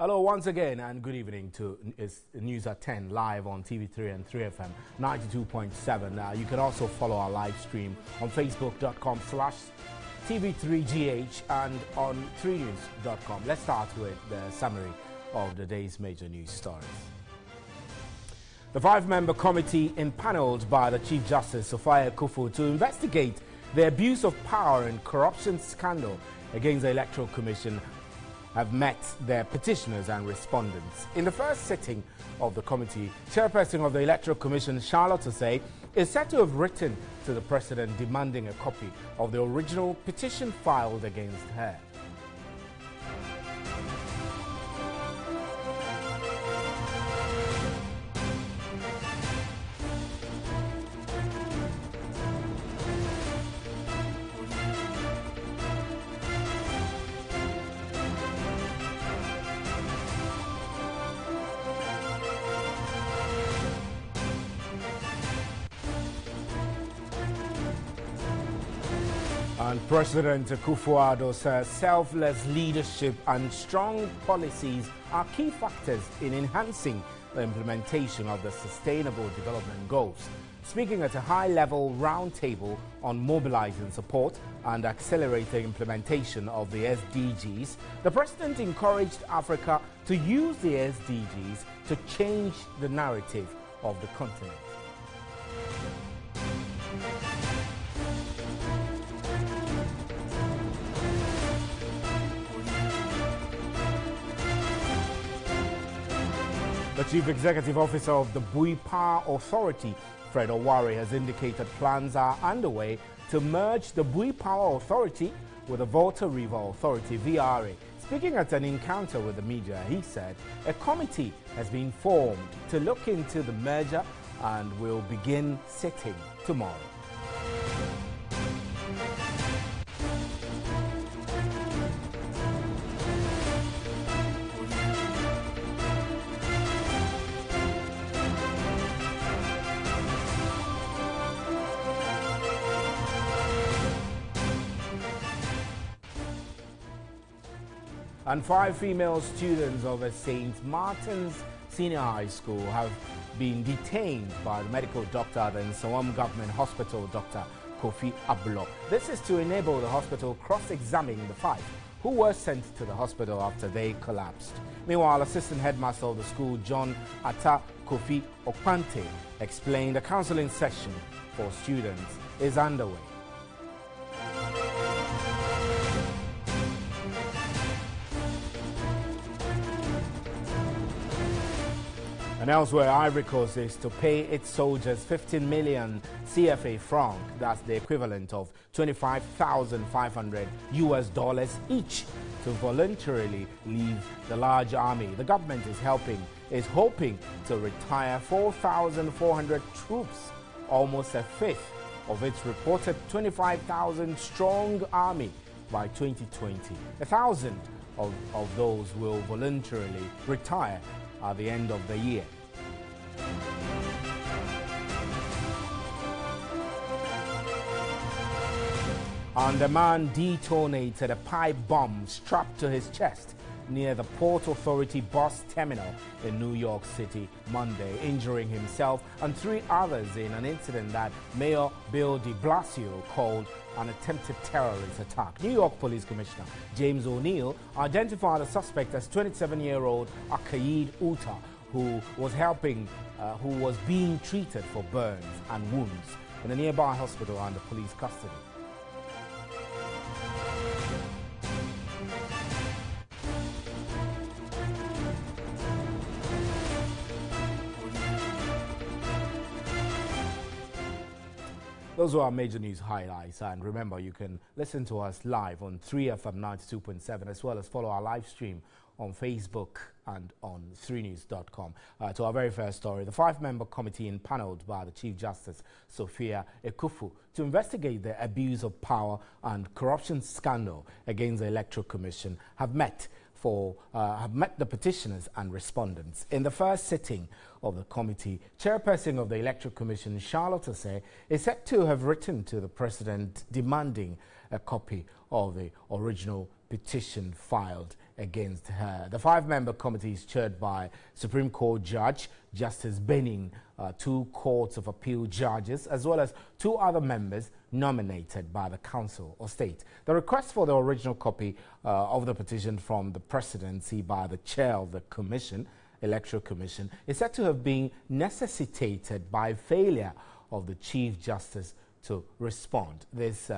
Hello once again and good evening to News at 10 live on TV3 and 3FM 92.7. You can also follow our live stream on facebook.com/TV3GH and on 3news.com. Let's start with the summary of the day's major news stories. The five-member committee impaneled by the Chief Justice Sophia Akuffo to investigate the abuse of power and corruption scandal against the Electoral Commission have met their petitioners and respondents. In the first sitting of the committee, Chairperson of the Electoral Commission, Charlotte Osei, is said to have written to the President demanding a copy of the original petition filed against her. And President Akufo-Addo says selfless leadership and strong policies are key factors in enhancing the implementation of the Sustainable Development Goals. Speaking at a high-level roundtable on mobilizing support and accelerating implementation of the SDGs, the President encouraged Africa to use the SDGs to change the narrative of the continent. The Chief Executive Officer of the Bui Power Authority, Fred Owari, has indicated plans are underway to merge the Bui Power Authority with the Volta River Authority, VRA. Speaking at an encounter with the media, he said a committee has been formed to look into the merger and will begin sitting tomorrow. And 5 female students of a St. Martin's Senior High School have been detained by the medical doctor at the Nsawam Government Hospital, Dr. Kofi Ablo. This is to enable the hospital cross-examine the 5 who were sent to the hospital after they collapsed. Meanwhile, Assistant Headmaster of the school, John Atta Kofi Okpante, explained a counseling session for students is underway. And elsewhere, Ivory Coast is to pay its soldiers 15 million CFA franc, that's the equivalent of $25,500 US each, to voluntarily leave the large army. The government is hoping to retire 4,400 troops, almost a fifth of its reported 25,000 strong army by 2020. 1,000 of those will voluntarily retire at the end of the year. And a man detonated a pipe bomb strapped to his chest near the Port Authority bus terminal in New York City Monday, injuring himself and 3 others in an incident that Mayor Bill de Blasio called an attempted terrorist attack. New York Police Commissioner James O'Neill identified the suspect as 27-year-old Akaid Uta, who was being treated for burns and wounds in a nearby hospital under police custody. Those are our major news highlights, and remember, you can listen to us live on 3FM 92.7 as well as follow our live stream on Facebook and on 3news.com. To our very first story, the 5-member committee impaneled by the Chief Justice Sophia Akuffo to investigate the abuse of power and corruption scandal against the Electoral Commission have met the petitioners and respondents. In the first sitting of the committee, Chairperson of the Electoral Commission, Charlotte Osei, is said to have written to the President demanding a copy of the original petition filed against her. The 5-member committee is chaired by Supreme Court Judge Justice Benin, 2 Courts of Appeal judges, as well as 2 other members nominated by the Council of State. The request for the original copy of the petition from the presidency by the chair of the commission, Electoral Commission, is said to have been necessitated by failure of the Chief Justice to respond. This,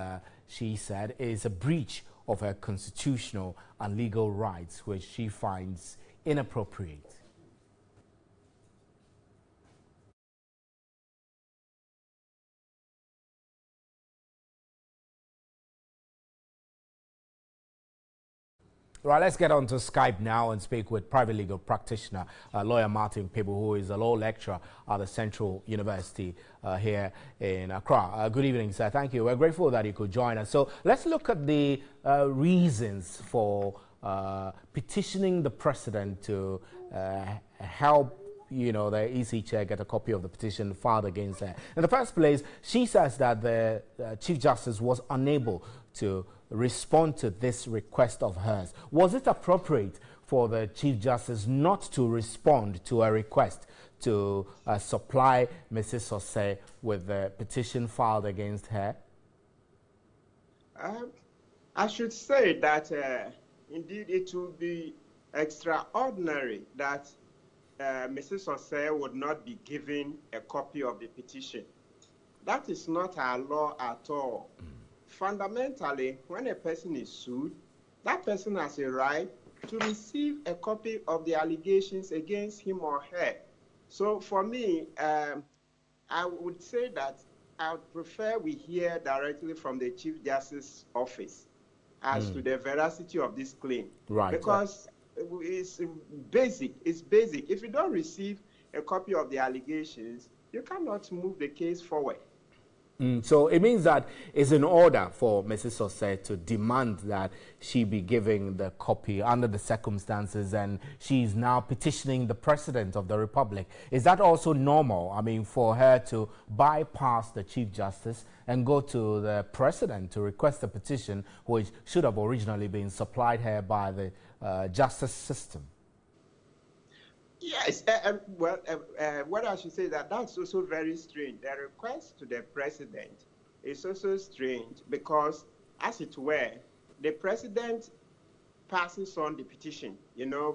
she said, is a breach of her constitutional and legal rights, which she finds inappropriate. Right, let's get on to Skype now and speak with private legal practitioner, lawyer Martin Pebble, who is a law lecturer at the Central University here in Accra. Good evening, sir. Thank you. We're grateful that you could join us. So let's look at the reasons for petitioning the president to help the EC chair get a copy of the petition filed against her. In the first place, she says that the Chief Justice was unable to respond to this request of hers. Was it appropriate for the Chief Justice not to respond to a request to supply Mrs. Osei with the petition filed against her? I should say that indeed it would be extraordinary that Mrs. Osei would not be given a copy of the petition. That is not our law at all. Fundamentally, when a person is sued, that person has a right to receive a copy of the allegations against him or her. So for me, I would say that I would prefer we hear directly from the Chief Justice's office as to the veracity of this claim. Right. Because it's basic. It's basic. If you don't receive a copy of the allegations, you cannot move the case forward. So it means that it's in order for Mrs. Osei to demand that she be given the copy under the circumstances, and she's now petitioning the President of the Republic. Is that also normal? I mean, for her to bypass the Chief Justice and go to the President to request a petition which should have originally been supplied her by the justice system? Yes, what I should say that's also very strange. The request to the president is also strange because, as it were, the president passes on the petition,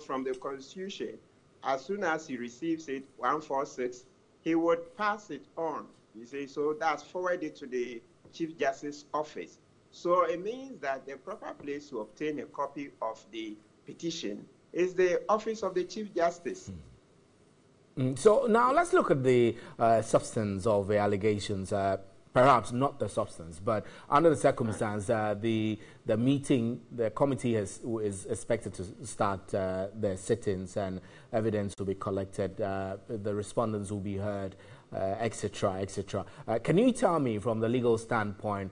from the Constitution. As soon as he receives it, 146, he would pass it on. You see, so that's forwarded to the Chief Justice's office. So it means that the proper place to obtain a copy of the petition is the office of the Chief Justice. So now let's look at the substance of the allegations. Perhaps not the substance, but under the circumstance, the committee is expected to start their sittings, and evidence will be collected. The respondents will be heard, etc., etc. Can you tell me, from the legal standpoint,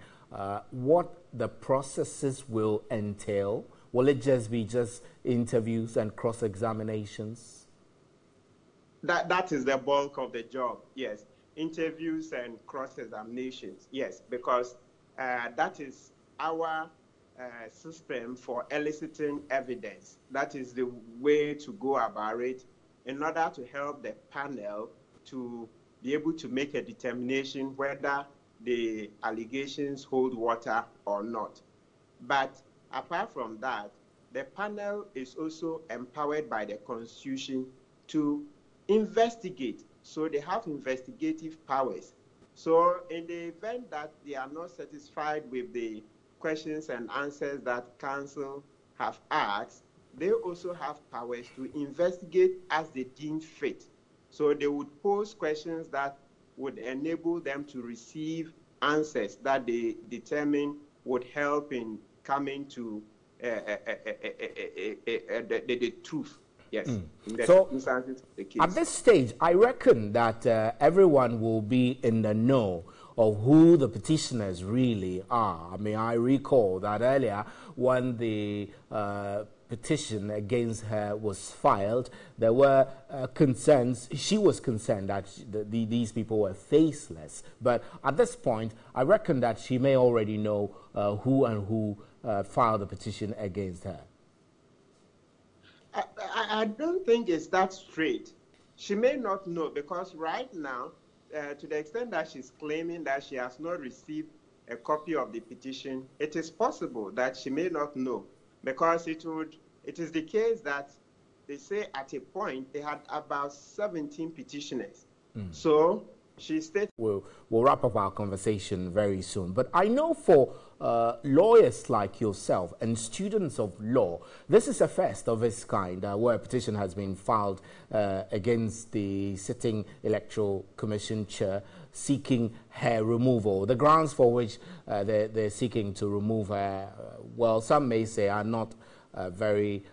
what the processes will entail? Will it just be interviews and cross-examinations? That is the bulk of the job, yes. Interviews and cross-examinations, yes, because that is our system for eliciting evidence. That is the way to go about it in order to help the panel to be able to make a determination whether the allegations hold water or not. But apart from that, the panel is also empowered by the Constitution to investigate. So they have investigative powers. So in the event that they are not satisfied with the questions and answers that counsel have asked, they also have powers to investigate as they deem fit. So they would pose questions that would enable them to receive answers that they determine would help in coming to the truth. Yes. So at this stage, I reckon that everyone will be in the know of who the petitioners really are. I mean, I recall that earlier when the petition against her was filed, there were concerns. She was concerned that these people were faceless. But at this point, I reckon that she may already know who filed the petition against her. I don't think it's that straight. She may not know because right now, to the extent that she's claiming that she has not received a copy of the petition, it is possible that she may not know because it is the case that they say at a point they had about 17 petitioners. So she stated. We'll wrap up our conversation very soon. But I know for lawyers like yourself and students of law, this is a first of its kind where a petition has been filed against the sitting Electoral Commission chair seeking her removal. The grounds for which they're seeking to remove her, well, some may say are not very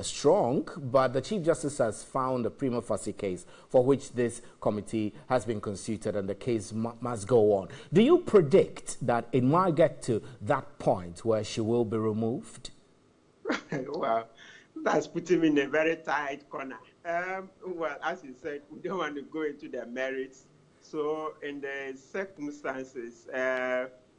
strong, but the Chief Justice has found a prima facie case for which this committee has been constituted and the case must go on. Do you predict that it might get to that point where she will be removed? Well, that's putting me in a very tight corner. Well, as you said, we don't want to go into the merits. So in the circumstances,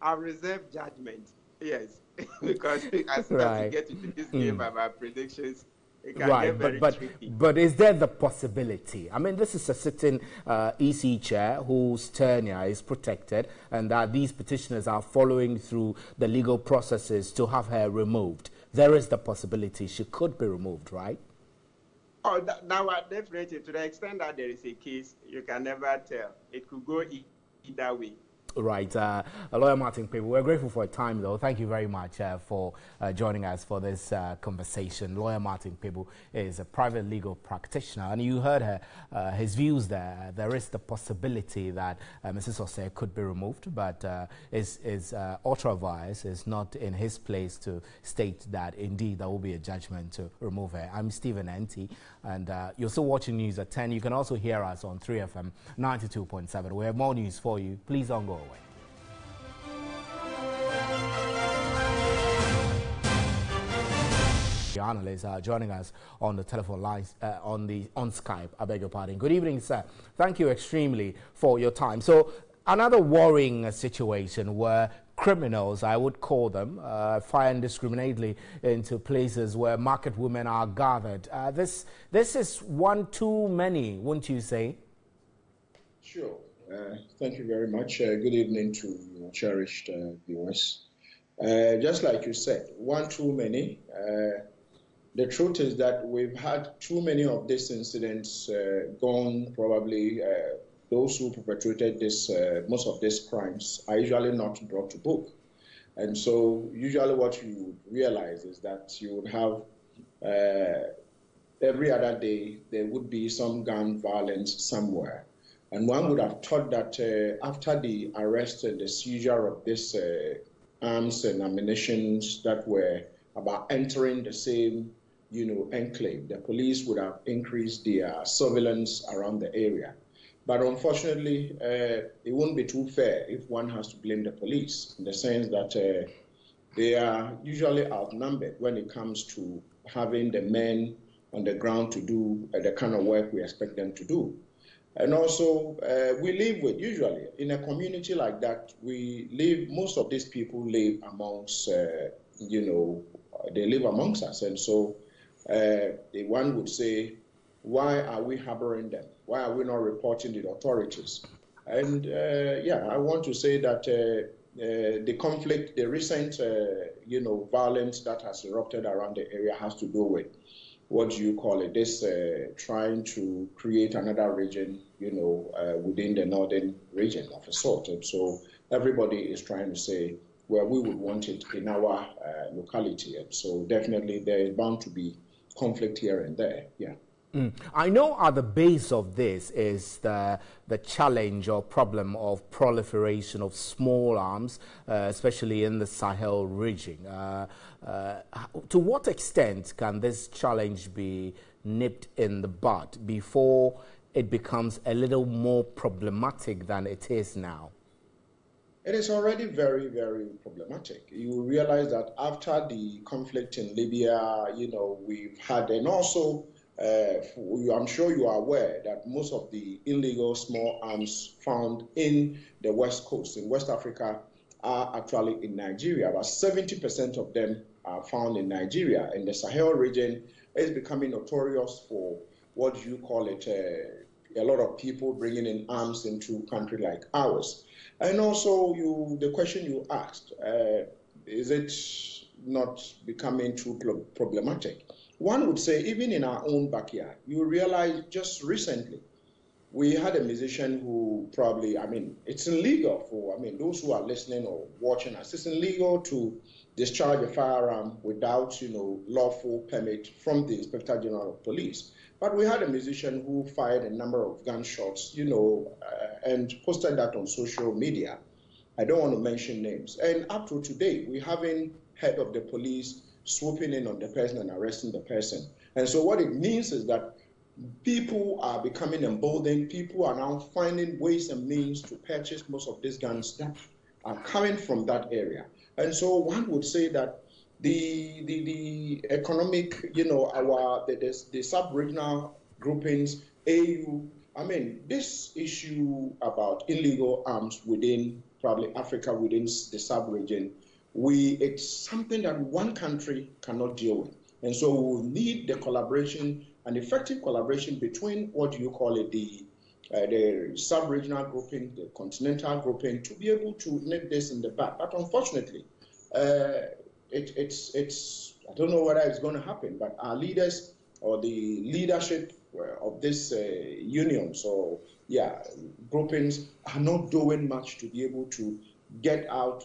I'll reserve judgment. Yes, because as soon as we get into this game about predictions, it can get very tricky. But is there the possibility? I mean, this is a sitting EC chair whose tenure is protected and that these petitioners are following through the legal processes to have her removed. There is the possibility she could be removed, right? Oh, now definitely. To the extent that there is a case, you can never tell. It could go either way. Right. Lawyer Martin Kpebu, we're grateful for your time, though. Thank you very much for joining us for this conversation. Lawyer Martin Kpebu is a private legal practitioner, and you heard his views there. There is the possibility that Mrs. Osei could be removed, but is ultra-wise. It's not in his place to state that, indeed, there will be a judgment to remove her. I'm Stephen Enti, and you're still watching News at 10. You can also hear us on 3FM 92.7. We have more news for you. Please don't go away. The analysts are joining us on the telephone lines, on Skype. I beg your pardon. Good evening, sir. Thank you extremely for your time. So another worrying situation where criminals, I would call them, fire indiscriminately into places where market women are gathered. This is one too many, wouldn't you say? Sure. Thank you very much. Good evening to cherished viewers. Just like you said, one too many. The truth is that we've had too many of these incidents gone. Probably those who perpetrated this, most of these crimes are usually not brought to book. And so usually what you would realize is that you would have every other day there would be some gun violence somewhere. And one would have thought that after the arrest and the seizure of these arms and ammunition that were about entering the same, enclave, the police would have increased their surveillance around the area. But unfortunately, it won't be too fair if one has to blame the police, in the sense that they are usually outnumbered when it comes to having the men on the ground to do the kind of work we expect them to do. And also, we live with, usually, in a community like that, most of these people live amongst, they live amongst us. And so one would say, why are we harboring them? Why are we not reporting to the authorities? And I want to say that the conflict, the recent, violence that has erupted around the area has to do with, what do you call it, this trying to create another region, within the northern region of a sort. And so everybody is trying to say, well, we would want it in our locality. And so definitely there is bound to be conflict here and there, I know at the base of this is the challenge or problem of proliferation of small arms, especially in the Sahel region. To what extent can this challenge be nipped in the bud before it becomes a little more problematic than it is now? It is already very, very problematic. You realize that after the conflict in Libya, we've had, and also I'm sure you are aware that most of the illegal small arms found in the West Coast, in West Africa, are actually in Nigeria. About 70% of them are found in Nigeria. In the Sahel region, is becoming notorious for, what do you call it, a lot of people bringing in arms into a country like ours. And also, the question you asked, is it not becoming too problematic? One would say, even in our own backyard, you realize just recently, we had a musician who probably, I mean, it's illegal for, I mean, those who are listening or watching us, it's illegal to discharge a firearm without, lawful permit from the Inspector General of Police. But we had a musician who fired a number of gunshots, and posted that on social media. I don't want to mention names. And up to today, we haven't heard of the police swooping in on the person and arresting the person. And so what it means is that people are becoming emboldened. People are now finding ways and means to purchase most of these guns that are coming from that area. And so one would say that the economic, the sub-regional groupings, AU, I mean, this issue about illegal arms within probably Africa, within the sub-region, it's something that one country cannot deal with. And so we'll need the collaboration, an effective collaboration between, what you call it, the sub-regional grouping, the continental grouping, to be able to nip this in the bud. But unfortunately, it's I don't know whether it's going to happen, but our leaders or the leadership of this unions or groupings are not doing much to be able to get out,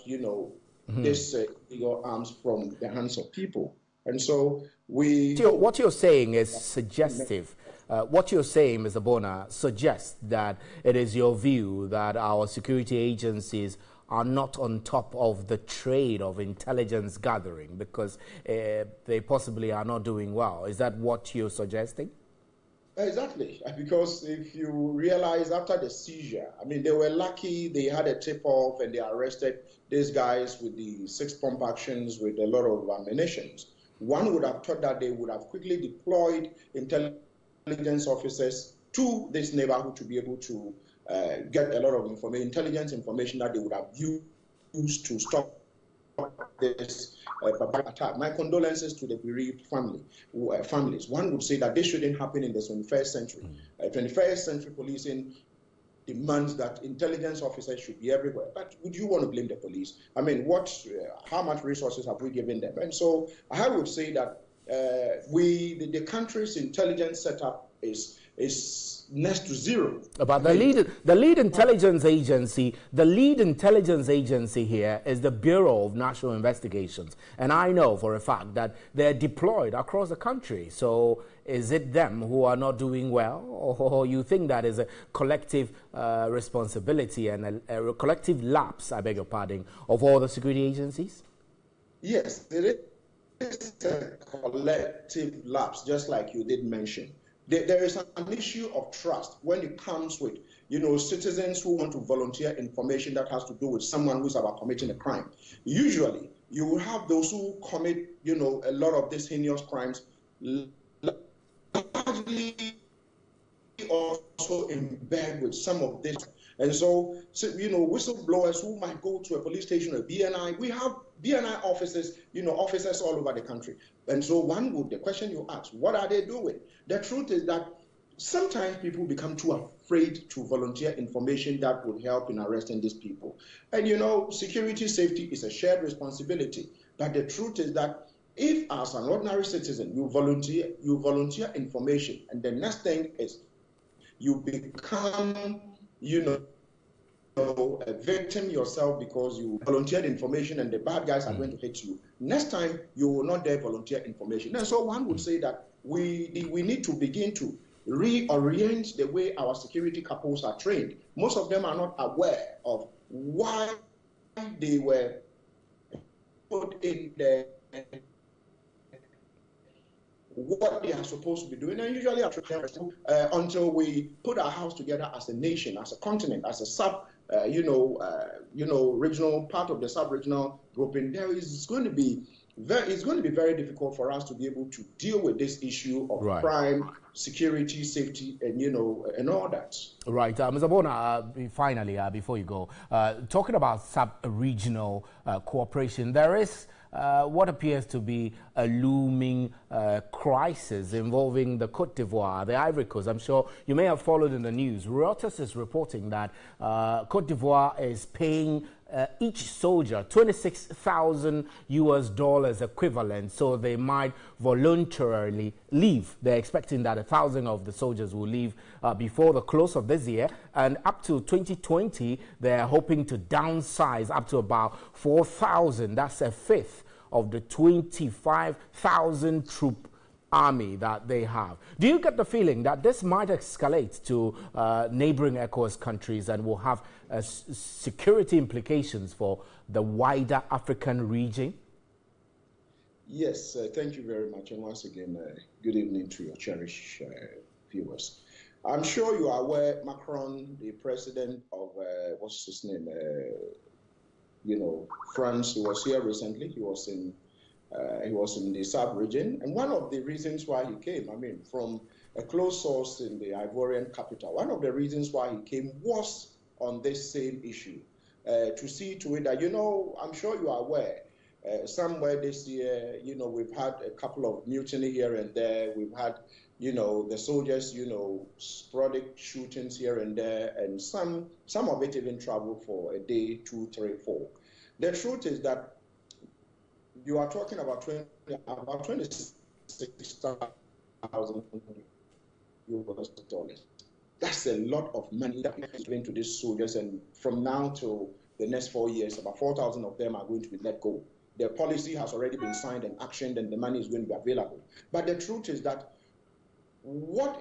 this illegal arms from the hands of people. And so what you're saying is suggestive. What you're saying, Mr. Bona, suggests that it is your view that our security agencies are not on top of the trade of intelligence gathering because they possibly are not doing well. Is that what you're suggesting? Exactly, because if you realize after the seizure, I mean, they were lucky they had a tip-off and they arrested these guys with the 6 pump actions with a lot of ammunition. One would have thought that they would have quickly deployed intelligence officers to this neighborhood to be able to get a lot of intelligence information that they would have used to stop this attack. My condolences to the bereaved families. One would say that this shouldn't happen in the 21st century. 21st century policing demands that intelligence officers should be everywhere. But would you want to blame the police? I mean, how much resources have we given them? And so I would say that the country's intelligence setup is next to zero. But the lead intelligence agency here is the Bureau of National Investigations, and I know for a fact that they're deployed across the country. So is it them who are not doing well, or you think that is a collective responsibility and a collective lapse, I beg your pardon, of all the security agencies? Yes, it is a collective lapse, just like you did mention. There is an issue of trust when it comes with, citizens who want to volunteer information that has to do with someone who's about committing a crime. Usually, you will have those who commit, a lot of these heinous crimes, largely also in bed with some of this. And so, whistleblowers who might go to a police station or BNI, we have BNI officers, officers all over the country. And so the question you ask, what are they doing? The truth is that sometimes people become too afraid to volunteer information that would help in arresting these people. And security, safety is a shared responsibility. But the truth is that if as an ordinary citizen, you volunteer information, and the next thing is you become, a victim yourself because you volunteered information and the bad guys are going to hit you. Next time, you will not dare volunteer information. And so one would say that we need to begin to reorient the way our security couples are trained. Most of them are not aware of why they were put in there, what they are supposed to be doing, and usually until we put our house together as a nation, as a continent, as a regional part of the sub-regional grouping, it's going to be very difficult for us to be able to deal with this issue of crime, security, safety, and and all that. Right, Mr. Bona. Finally, before you go, talking about sub-regional cooperation, there is what appears to be a looming crisis involving the Côte d'Ivoire, the Ivory Coast. I'm sure you may have followed in the news. Reuters is reporting that Côte d'Ivoire is paying each soldier $26,000 equivalent, so they might voluntarily leave. They're expecting that 1,000 of the soldiers will leave before the close of this year, and up to 2020 they're hoping to downsize up to about 4,000. That's a fifth of the 25,000 troop army that they have. Do you get the feeling that this might escalate to neighboring ECOWAS countries and will have security implications for the wider African region? Yes, thank you very much. And once again, good evening to your cherished viewers. I'm sure you are aware Macron, the president of, what's his name, France, he was here recently. He was in the sub-region. And one of the reasons why he came, from a close source in the Ivorian capital, one of the reasons why he came was on this same issue, to see to it that, I'm sure you are aware, somewhere this year, we've had a couple of mutiny here and there. We've had, the soldiers, sporadic shootings here and there, and some of it even travel for a day, 2, 3, 4. The truth is that you are talking about $26,000 US. That's a lot of money that is given to these soldiers, and from now till the next 4 years, about 4,000 of them are going to be let go. The policy has already been signed and actioned, and the money is going to be available. But the truth is that what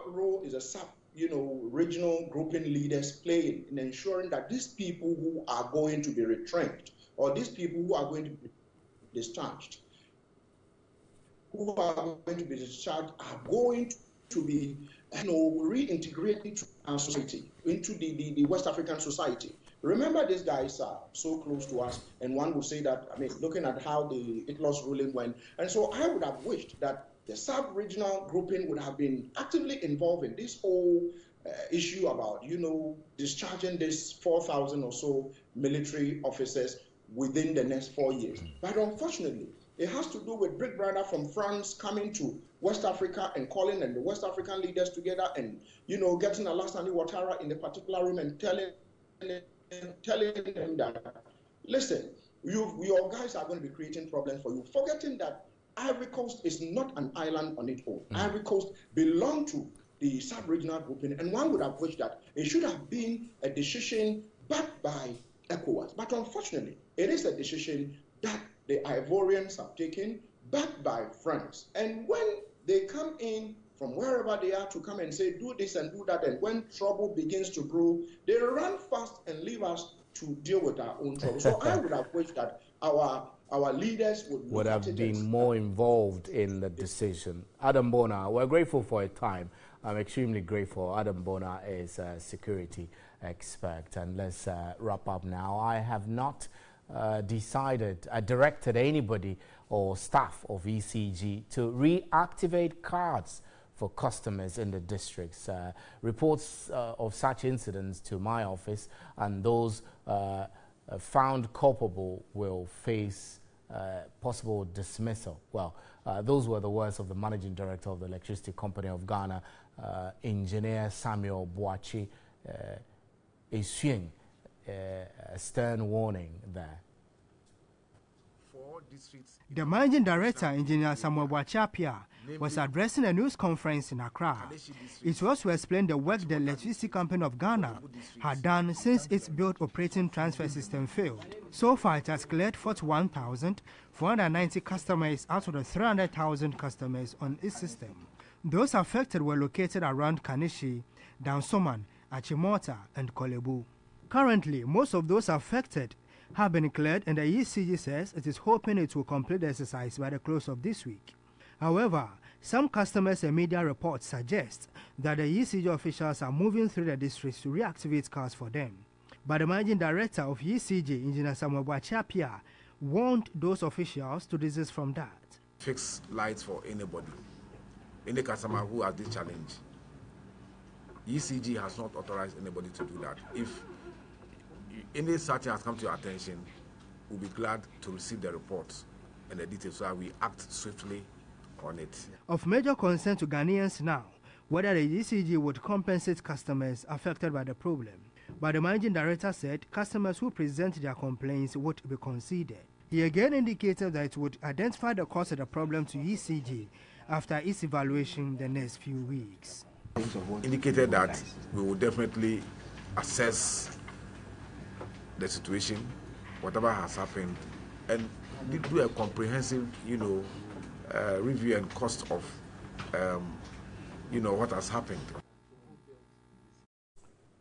role is a regional grouping leaders playing in ensuring that these people who are going to be retrenched, or these people who are going to be discharged, are going to be reintegrated into our society, into the West African society. Remember, these guys are so close to us, and one would say that, looking at how the ECOWAS ruling went, and so I would have wished that the sub-regional grouping would have been actively involved in this whole issue about, discharging this 4,000 or so military officers within the next 4 years. But unfortunately, it has to do with Big Brother from France coming to West Africa and calling and the West African leaders together and, getting Alassane Ouattara in a particular room and telling them that, listen, your guys are going to be creating problems for you, forgetting that Ivory Coast is not an island on its own. Ivory Coast belongs to the sub-regional grouping, and one would have wished that it should have been a decision backed by ECOWAS. But unfortunately, it is a decision that the Ivorians have taken, backed by France. And when they come in from wherever they are to come and say, do this and do that, and when trouble begins to brew, they run fast and leave us to deal with our own trouble. So I would have wished that our leaders would have been more involved in the decision. Adam Bona, we're grateful for your time. I'm extremely grateful. Adam Bona is a security expert. And let's wrap up now. I have not directed anybody or staff of ECG to reactivate cards for customers in the districts. Reports of such incidents to my office, and those found culpable will face possible dismissal. Well, those were the words of the Managing Director of the Electricity Company of Ghana, Engineer Samuel Boakye, issuing a stern warning there. The Managing Director, Engineer Samuel Boakye, was addressing a news conference in Accra. It was to explain the work the Electricity Company of Ghana had done since its built operating transfer system failed. So far, it has cleared 41,490 customers out of the 300,000 customers on its system. Those affected were located around Kaneshie, Dansoman, Achimota, and Kolebu. Currently, most of those affected have been cleared, and the ECG says it is hoping it will complete the exercise by the close of this week. However, some customers and media reports suggest that the ECG officials are moving through the districts to reactivate cars for them. But the Managing Director of ECG, Engineer Samuel Boakye, warned those officials to desist from that. Fix lights for anybody, any customer who has this challenge. ECG has not authorized anybody to do that. If any such has come to your attention, we'll be glad to receive the reports and the details so that we act swiftly on it. Of major concern to Ghanaians now, whether the ECG would compensate customers affected by the problem. But the managing director said customers who present their complaints would be considered. He again indicated that it would identify the cause of the problem to ECG after its evaluation the next few weeks. Indicated that we will definitely assess the situation, whatever has happened, and do a comprehensive, review and cost of, what has happened.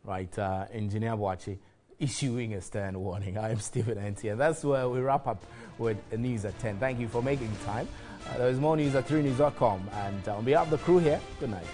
Right, Engineer Boakye issuing a stern warning. I am Stephen Enti, and that's where we wrap up with News at 10. Thank you for making time. There is more news at 3news.com, and on behalf of the crew here, good night.